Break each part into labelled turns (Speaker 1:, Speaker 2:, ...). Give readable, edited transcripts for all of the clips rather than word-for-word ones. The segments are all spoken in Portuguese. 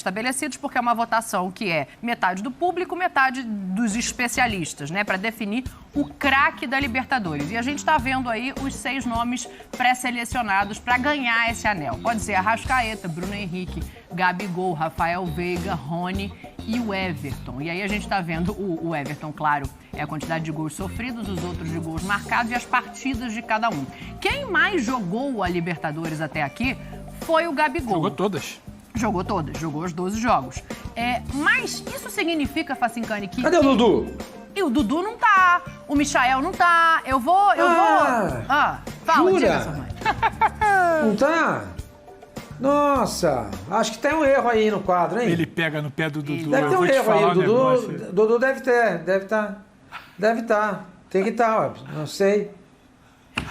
Speaker 1: estabelecidos, porque é uma votação que é metade do público, metade dos especialistas, né? Para definir o craque da Libertadores. E a gente está vendo aí os 6 nomes pré-selecionados para ganhar esse anel. Pode ser Arrascaeta, Bruno Henrique, Gabigol, Rafael Veiga, Rony e o Everton. E aí a gente está vendo o Everton, claro, é a quantidade de gols sofridos, os outros de gols marcados e as partidas de cada um. Quem mais jogou a Libertadores até aqui foi o Gabigol.
Speaker 2: Jogou todas.
Speaker 1: Jogou todas, jogou os 12 jogos. Mas isso significa, Facincani, que...
Speaker 3: Cadê o Dudu?
Speaker 1: E o Dudu não tá, o Michael não tá, eu vou... Fala,
Speaker 3: jura?
Speaker 1: diga, sua mãe.
Speaker 3: Não tá? Nossa, acho que tem um erro aí no quadro, hein?
Speaker 2: Ele pega no pé do Dudu.
Speaker 3: Deve ter um erro aí, o
Speaker 2: Dudu.
Speaker 3: Dudu deve estar. Tem que estar, ó, não sei.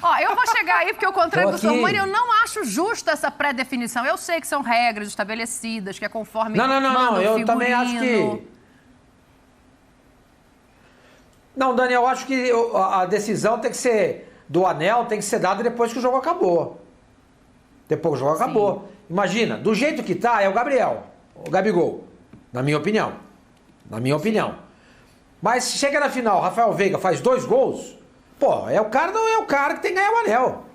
Speaker 1: Ó, eu vou chegar aí porque o contrário do
Speaker 3: Tô
Speaker 1: seu
Speaker 3: aqui.
Speaker 1: mãe, eu não acho justa essa pré-definição. Eu sei que são regras estabelecidas, que é conforme...
Speaker 3: Não,
Speaker 1: manda o
Speaker 3: eu também acho
Speaker 1: figurino.
Speaker 3: que... Não, Dani, eu acho que a decisão tem que ser do anel, tem que ser dada depois que o jogo acabou. Depois que o jogo acabou. Imagina, do jeito que tá, é o Gabriel, o Gabigol, na minha opinião. Mas se chega na final, o Rafael Veiga faz 2 gols, pô, é o cara que tem que ganhar o anel.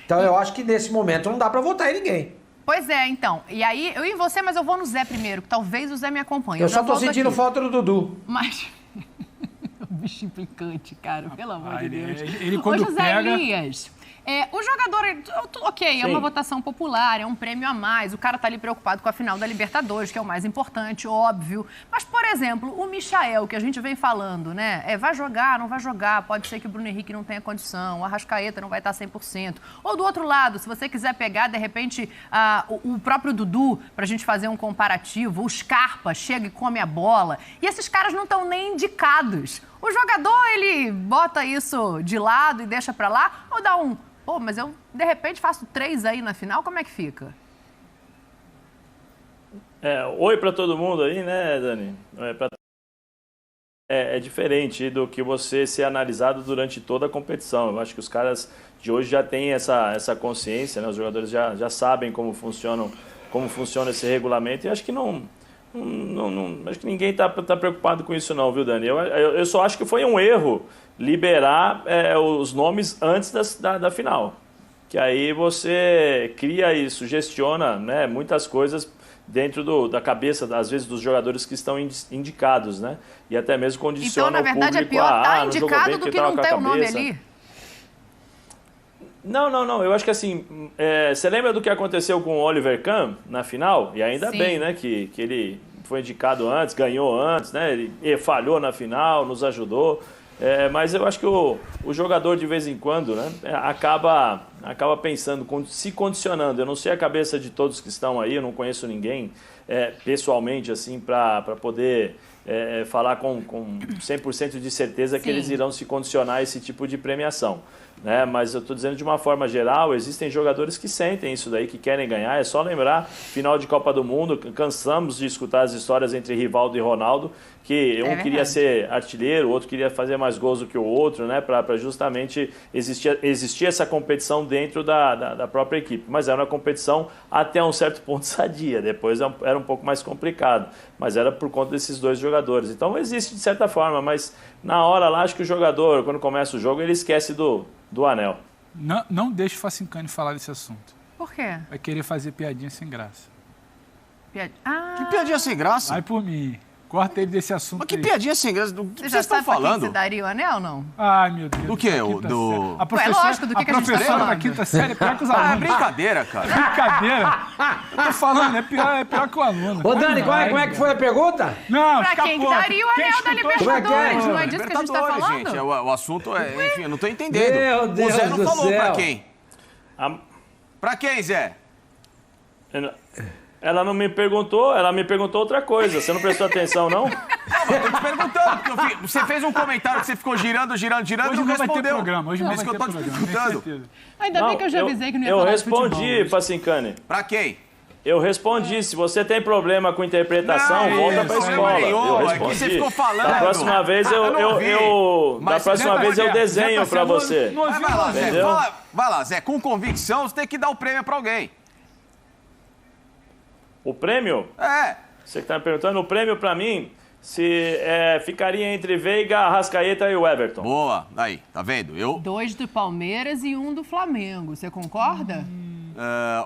Speaker 3: Então eu acho que nesse momento não dá pra votar em ninguém.
Speaker 1: Pois é, então. E aí, eu ia em você, mas eu vou no Zé primeiro, que talvez o Zé me acompanhe.
Speaker 3: Eu
Speaker 1: já
Speaker 3: só tô
Speaker 1: volto
Speaker 3: sentindo
Speaker 1: aqui.
Speaker 3: falta do Dudu.
Speaker 1: Mas... bicho implicante, cara, pelo amor de Deus.
Speaker 2: Ele quando
Speaker 1: Ô, José
Speaker 2: pega...
Speaker 1: Elias, o jogador, ok, é uma votação popular, é um prêmio a mais, o cara tá ali preocupado com a final da Libertadores, que é o mais importante, óbvio. Mas, por exemplo, o Michael, que a gente vem falando, né, vai jogar, não vai jogar, pode ser que o Bruno Henrique não tenha condição, o Arrascaeta não vai estar 100%. Ou do outro lado, se você quiser pegar, de repente, o próprio Dudu, pra gente fazer um comparativo, o Scarpa chega e come a bola, e esses caras não estão nem indicados. O jogador, ele bota isso de lado e deixa pra lá, ou dá um... Pô, mas eu, de repente, faço 3 aí na final, como é que fica?
Speaker 4: Oi para todo mundo aí, né, Dani? É diferente do que você ser analisado durante toda a competição. Eu acho que os caras de hoje já têm essa consciência, né? Os jogadores já sabem como funciona esse regulamento e acho que acho que ninguém tá preocupado com isso não, viu, Dani? Eu só acho que foi um erro liberar os nomes antes da final. Que aí você cria e sugestiona, né, muitas coisas dentro da cabeça, às vezes, dos jogadores que estão indicados, né? E até mesmo condiciona
Speaker 1: então, na verdade,
Speaker 4: o público
Speaker 1: é pior estar
Speaker 4: não jogou bem
Speaker 1: indicado do
Speaker 4: porque
Speaker 1: que
Speaker 4: tava
Speaker 1: não
Speaker 4: com a
Speaker 1: ter o nome
Speaker 4: cabeça.
Speaker 1: ali.
Speaker 4: Não. Eu acho que assim, você lembra do que aconteceu com o Oliver Kahn na final? E ainda
Speaker 1: Sim.
Speaker 4: bem, né, que ele foi indicado antes, ganhou antes, né? Ele falhou na final, nos ajudou. Mas eu acho que o jogador, de vez em quando, né, acaba pensando, se condicionando. Eu não sei a cabeça de todos que estão aí, eu não conheço ninguém pessoalmente assim para poder falar com 100% de certeza que eles irão se condicionar a esse tipo de premiação. Né? Mas eu estou dizendo de uma forma geral, existem jogadores que sentem isso daí, que querem ganhar. É só lembrar, final de Copa do Mundo, cansamos de escutar as histórias entre Rivaldo e Ronaldo, que um queria ser artilheiro, o outro queria fazer mais gols do que o outro, né? Para justamente existir essa competição dentro da própria equipe. Mas era uma competição até um certo ponto sadia, depois era um pouco mais complicado, mas era por conta desses 2 jogadores. Então existe de certa forma, mas na hora lá, acho que o jogador, quando começa o jogo, ele esquece do anel.
Speaker 2: Não deixe o Facincani falar desse assunto.
Speaker 1: Por quê?
Speaker 2: Vai querer fazer piadinha sem graça.
Speaker 5: Que piadinha sem graça?
Speaker 2: Vai por mim. Corta ele desse assunto.
Speaker 5: Mas que
Speaker 2: aí.
Speaker 5: piadinha sem graça? Do que
Speaker 1: Você
Speaker 5: vocês
Speaker 1: já
Speaker 5: estão
Speaker 1: sabe pra quem
Speaker 5: falando?
Speaker 1: você daria o anel, não?
Speaker 2: Ai, meu Deus.
Speaker 5: Do quê?
Speaker 2: Quinta série. A
Speaker 1: Ué, lógico, do que a gente tá
Speaker 2: professora da
Speaker 1: falando?
Speaker 2: quinta série é pior que os
Speaker 5: Ah, é
Speaker 2: alunos.
Speaker 5: brincadeira, cara.
Speaker 2: Brincadeira. Eu tô falando, é pior que o aluno.
Speaker 3: Ô, Dani, como é que foi a pergunta?
Speaker 2: Não,
Speaker 1: Pra quem que daria o anel da Libertadores? Não é disso que a gente tá
Speaker 5: Libertadores,
Speaker 1: falando?
Speaker 5: gente. O assunto é... Enfim, eu não tô entendendo.
Speaker 3: Meu Deus
Speaker 5: o Zé não
Speaker 3: do
Speaker 5: falou
Speaker 3: céu.
Speaker 5: pra quem. Pra quem, Zé?
Speaker 4: Ela não me perguntou, ela me perguntou outra coisa. Você não prestou atenção, não?
Speaker 5: Eu tô te perguntando, porque você fez um comentário que você ficou girando
Speaker 2: Hoje
Speaker 5: e não
Speaker 2: não vai ter
Speaker 5: respondeu.
Speaker 2: programa. Hoje não
Speaker 5: Por
Speaker 2: vai
Speaker 5: isso
Speaker 2: ter
Speaker 5: que eu tô te
Speaker 2: programa, tenho
Speaker 5: perguntando.
Speaker 2: certeza.
Speaker 1: Ainda bem que eu já avisei que não ia falar de futebol.
Speaker 4: Eu respondi, Facincani.
Speaker 5: Pra quem?
Speaker 4: Eu respondi. Se você tem problema com interpretação,
Speaker 5: Não,
Speaker 4: volta
Speaker 5: não
Speaker 4: pra
Speaker 5: tem
Speaker 4: escola.
Speaker 5: problema nenhum,
Speaker 4: Eu
Speaker 5: é que
Speaker 4: respondi.
Speaker 5: você ficou falando.
Speaker 4: Da próxima vez
Speaker 5: Eu não ouvi.
Speaker 4: da
Speaker 5: Mas
Speaker 4: próxima
Speaker 5: Zé
Speaker 4: vez eu
Speaker 5: tá
Speaker 4: desenho pra você.
Speaker 5: Mas vai lá, Zé.
Speaker 4: Entendeu?
Speaker 5: Vai lá, Zé. Com convicção, você tem que dar o prêmio pra alguém.
Speaker 4: O prêmio? Você que tá me perguntando, o prêmio pra mim ficaria entre Veiga, Arrascaeta e o Everton.
Speaker 5: Boa, aí, tá vendo?
Speaker 1: 2 do Palmeiras e 1 do Flamengo. Você concorda?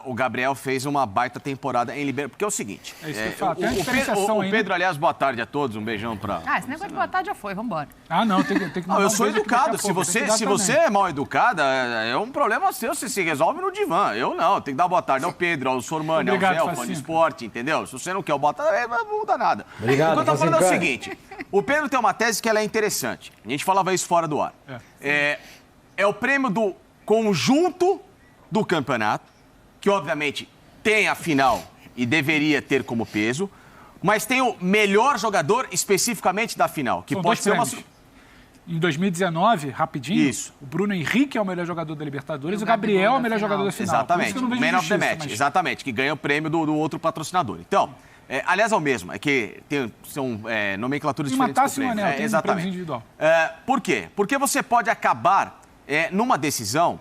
Speaker 5: O Gabriel fez uma baita temporada em Libertadores. Porque é o seguinte...
Speaker 2: É isso que eu falo. Tem uma diferenciação aí,
Speaker 5: o Pedro, aliás, boa tarde a todos. Um beijão pra...
Speaker 1: Esse negócio de boa tarde já foi. Vambora.
Speaker 2: Não, tem que
Speaker 5: Não, eu sou educado. Se
Speaker 2: você
Speaker 5: você é mal educada, é um problema seu. Você se resolve no divã. Eu não. Tem que dar boa tarde ao Pedro, ao Sormani, ao Zé, ao Fã de Esporte, entendeu? Se você não quer o boa tarde, não muda nada.
Speaker 3: Obrigado,
Speaker 5: o que eu tô falando é o seguinte. O Pedro tem uma tese que ela é interessante. A gente falava isso fora do ar. É o prêmio do conjunto do campeonato, que obviamente tem a final e deveria ter como peso, mas tem o melhor jogador especificamente da final, que
Speaker 2: São
Speaker 5: pode ser
Speaker 2: prêmios. Em 2019, rapidinho,
Speaker 5: Isso.
Speaker 2: o Bruno Henrique é o melhor jogador da Libertadores e o Gabriel é o melhor jogador da final.
Speaker 5: Exatamente,
Speaker 2: Por isso que eu não vejo
Speaker 5: Man of the
Speaker 2: justiça,
Speaker 5: Match,
Speaker 2: mas-
Speaker 5: exatamente, que ganha o prêmio do outro patrocinador. Então, aliás, é o mesmo, é que são nomenclaturas
Speaker 2: Tem uma
Speaker 5: diferentes
Speaker 2: taça e um anel, tem um prêmio
Speaker 5: exatamente.
Speaker 2: individual.
Speaker 5: Por quê? Porque você pode acabar, numa decisão,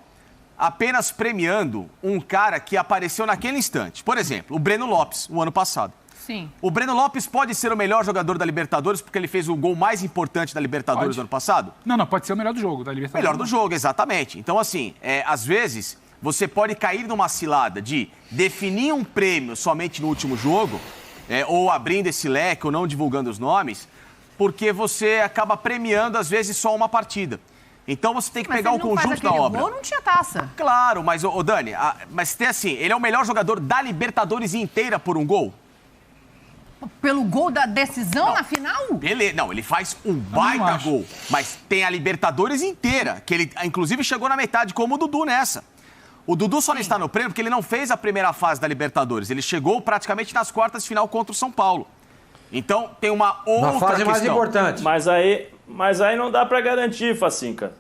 Speaker 5: apenas premiando um cara que apareceu naquele instante. Por exemplo, o Breno Lopes, o ano passado.
Speaker 1: Sim.
Speaker 5: O Breno Lopes pode ser o melhor jogador da Libertadores porque ele fez o gol mais importante da Libertadores
Speaker 2: Pode.
Speaker 5: do ano passado?
Speaker 2: Não, pode ser o melhor do jogo, da Libertadores.
Speaker 5: Melhor do jogo, exatamente. Então, assim, às vezes, você pode cair numa cilada de definir um prêmio somente no último jogo, ou abrindo esse leque, ou não divulgando os nomes, porque você acaba premiando, às vezes, só uma partida. Então, você tem que pegar o conjunto da obra.
Speaker 1: Gol, não tinha taça.
Speaker 5: Claro, mas, Dani, mas tem assim, ele é o melhor jogador da Libertadores inteira por um gol?
Speaker 1: Pelo gol da decisão na final?
Speaker 5: Não, ele faz um baita gol, mas tem a Libertadores inteira, que ele, inclusive, chegou na metade, como o Dudu nessa. O Dudu só não está no prêmio porque ele não fez a primeira fase da Libertadores. Ele chegou praticamente nas quartas de final contra o São Paulo. Então, tem uma outra
Speaker 3: Na fase
Speaker 5: questão.
Speaker 3: mais importante.
Speaker 4: Mas aí não dá pra garantir, Facinca.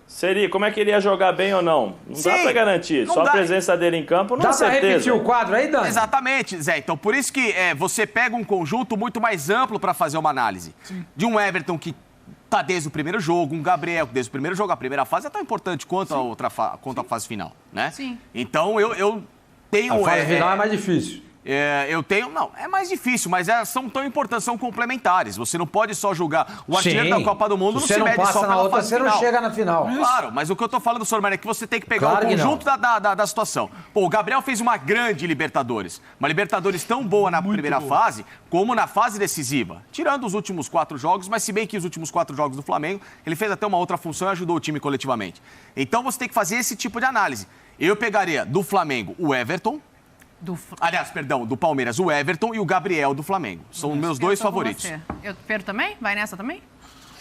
Speaker 4: Como é que ele ia jogar bem ou não? Não dá pra garantir.
Speaker 5: não
Speaker 4: Só
Speaker 5: dá.
Speaker 4: a presença dele em campo não
Speaker 3: Dá
Speaker 4: é
Speaker 3: pra
Speaker 4: certeza.
Speaker 3: repetir o quadro aí, Dani?
Speaker 5: Exatamente, Zé. Então, por isso que você pega um conjunto muito mais amplo para fazer uma análise. De um Everton que tá desde o primeiro jogo, um Gabriel que desde o primeiro jogo, a primeira fase é tão importante quanto a fase final, né?
Speaker 1: Sim.
Speaker 5: Então, eu tenho...
Speaker 3: A fase final é mais difícil.
Speaker 5: Não, é mais difícil, mas são tão importantes, são complementares. Você não pode só julgar. O artilheiro da Copa do Mundo não
Speaker 3: Se você
Speaker 5: se
Speaker 3: não
Speaker 5: mede
Speaker 3: passa
Speaker 5: só
Speaker 3: na
Speaker 5: pela
Speaker 3: outra,
Speaker 5: fase
Speaker 3: você não
Speaker 5: final.
Speaker 3: chega na final.
Speaker 5: Claro, mas o que eu tô falando, Sormani, é que você tem que pegar
Speaker 3: Claro
Speaker 5: o
Speaker 3: que
Speaker 5: conjunto da situação. Pô, o Gabriel fez uma grande Libertadores. Uma Libertadores tão boa na primeira fase, como na fase decisiva. Tirando os últimos 4 jogos, mas se bem que os últimos 4 jogos do Flamengo, ele fez até uma outra função e ajudou o time coletivamente. Então você tem que fazer esse tipo de análise. Eu pegaria do Flamengo o Everton, do Palmeiras, o Everton e o Gabriel do Flamengo. São os meus dois favoritos.
Speaker 1: Pedro também? Vai nessa também?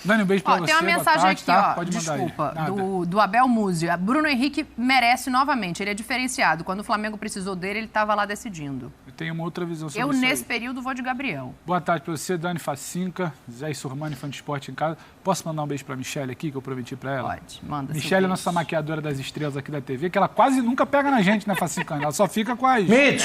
Speaker 2: Dani, um beijo pra você.
Speaker 1: Tem uma mensagem
Speaker 2: tarde,
Speaker 1: aqui,
Speaker 2: tá?
Speaker 1: ó.
Speaker 2: Pode mandar aí.
Speaker 1: Desculpa,
Speaker 2: Nada.
Speaker 1: do Abel Musi. Bruno Henrique merece novamente. Ele é diferenciado. Quando o Flamengo precisou dele, ele estava lá decidindo.
Speaker 2: Eu tenho uma outra visão sobre
Speaker 1: Eu,
Speaker 2: isso
Speaker 1: nesse
Speaker 2: aí.
Speaker 1: período, vou de Gabriel.
Speaker 2: Boa tarde pra você, Dani Facinca, Zé Sormani, Fã de Esporte em casa. Posso mandar um beijo pra Michelle aqui, que eu prometi pra ela?
Speaker 1: Pode, manda.
Speaker 2: Michelle é nossa maquiadora das estrelas aqui da TV, que ela quase nunca pega na gente, né, Facinca? Ela só fica com as...
Speaker 3: Mente!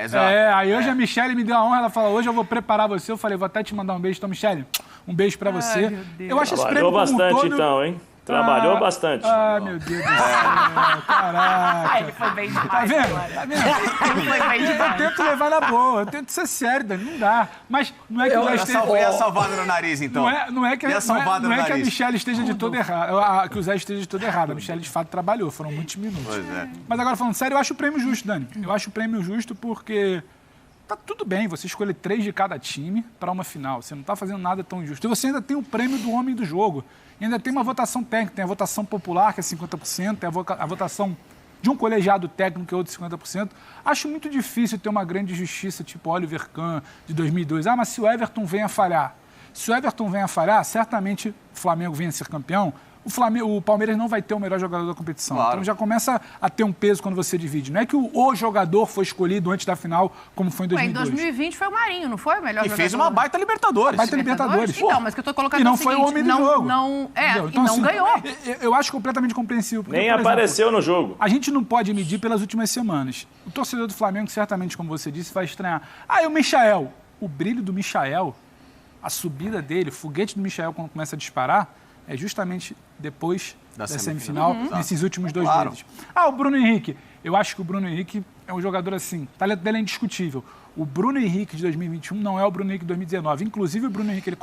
Speaker 5: Exato.
Speaker 2: Aí hoje a Michelle me deu a honra, ela falou, hoje eu vou preparar você. Eu falei, vou até te mandar um beijo. Então, Michelle, um beijo pra você.
Speaker 1: meu Deus.
Speaker 2: Eu acho esse
Speaker 4: Trabalhou
Speaker 2: prêmio como um
Speaker 4: bastante,
Speaker 2: todo...
Speaker 4: então, hein? Trabalhou bastante.
Speaker 2: Meu Deus do céu, caraca.
Speaker 1: Ele foi bem demais.
Speaker 2: Tá vendo?
Speaker 1: agora.
Speaker 2: Tá vendo?
Speaker 1: Ele foi bem
Speaker 2: Eu
Speaker 1: demais.
Speaker 2: tento levar na boa, eu tento ser sério, Dani, não dá. Mas não é que o Zé esteja...
Speaker 5: Ia salvada no nariz, então.
Speaker 2: Não é que a Michelle esteja de todo errado, que o Zé esteja de todo errado. A Michelle, de fato, trabalhou, foram muitos minutos.
Speaker 5: Pois é.
Speaker 2: Mas agora, falando sério, eu acho o prêmio justo, Dani. Eu acho o prêmio justo porque tá tudo bem você escolher 3 de cada time para uma final. Você não tá fazendo nada tão injusto. E você ainda tem o prêmio do homem do jogo. E ainda tem uma votação técnica, tem a votação popular, que é 50%, tem a votação de um colegiado técnico, que é outro 50%. Acho muito difícil ter uma grande justiça, tipo Oliver Kahn, de 2002. Mas se o Everton vem a falhar, certamente o Flamengo venha a ser campeão, o Palmeiras não vai ter o melhor jogador da competição.
Speaker 5: Claro.
Speaker 2: Então já começa a ter um peso quando você divide. Não é que o jogador foi escolhido antes da final, como foi em
Speaker 1: Ué, em
Speaker 2: 2002.
Speaker 1: 2020 foi o Marinho, não foi o melhor
Speaker 5: E
Speaker 1: jogador?
Speaker 5: fez uma baita Libertadores.
Speaker 2: Baita Libertadores.
Speaker 1: Então, mas que eu tô colocando
Speaker 2: E não
Speaker 1: é o
Speaker 2: foi o
Speaker 1: seguinte,
Speaker 2: homem do jogo.
Speaker 1: Entendeu?
Speaker 2: Então,
Speaker 1: e não
Speaker 2: assim,
Speaker 1: ganhou.
Speaker 2: Eu acho completamente compreensível. Porque,
Speaker 4: Nem
Speaker 2: por exemplo,
Speaker 4: apareceu no jogo.
Speaker 2: a gente não pode medir pelas últimas semanas. O torcedor do Flamengo, certamente, como você disse, vai estranhar. E o Michael? O brilho do Michael, a subida dele, o foguete do Michael quando começa a disparar, é justamente depois da semifinal, nesses últimos 2 meses. O Bruno Henrique. Eu acho que o Bruno Henrique é um jogador assim, o talento dele é indiscutível. O Bruno Henrique de 2021 não é o Bruno Henrique de 2019. Inclusive, o Bruno Henrique, ele